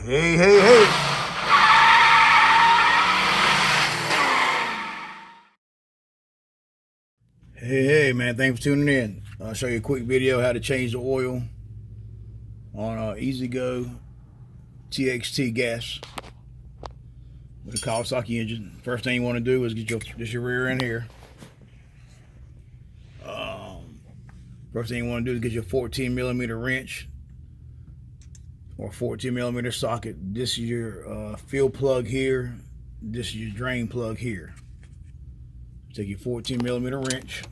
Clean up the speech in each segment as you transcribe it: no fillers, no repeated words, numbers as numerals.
Hey, hey, hey. Hey, man, thanks for tuning in. I'll show you a quick video how to change the oil on EZGO TXT gas with a Kawasaki engine. First thing you want to do is get your rear end here. First thing you want to do is get your 14mm wrench or 14mm socket. This is your fill plug here. This is your drain plug here. Take your 14mm wrench.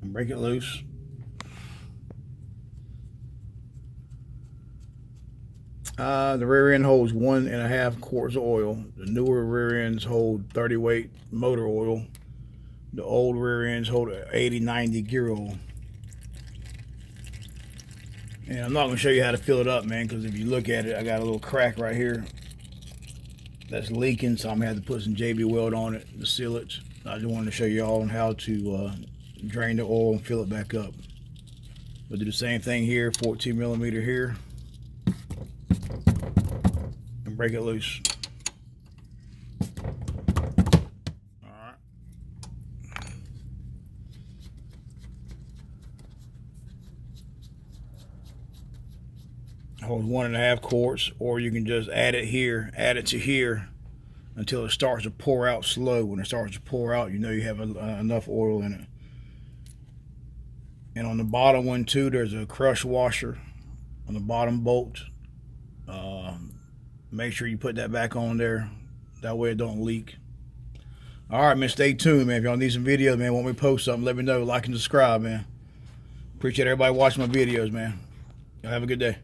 And break it loose. The rear end holds 1.5 quarts of oil. The newer rear ends hold 30 weight motor oil. The old rear ends hold 80-90 gear oil. And I'm not going to show you how to fill it up, man, because if you look at it, I got a little crack right here that's leaking, so I'm going to have to put some JB weld on it to seal it. I just wanted to show you all on how to drain the oil and fill it back up. We'll do the same thing here, 14mm here, and break it loose. Alright. Holds 1.5 quarts, or you can just add it to here until it starts to pour out slow. When it starts to pour out, you know you have enough oil in it. And on the bottom one too, there's a crush washer on the bottom bolt. Make sure you put that back on there, that way it don't leak. All right, man, stay tuned, man. If y'all need some videos, man, want me to post something, let me know. Like and subscribe, man. Appreciate everybody watching my videos, man. Y'all have a good day.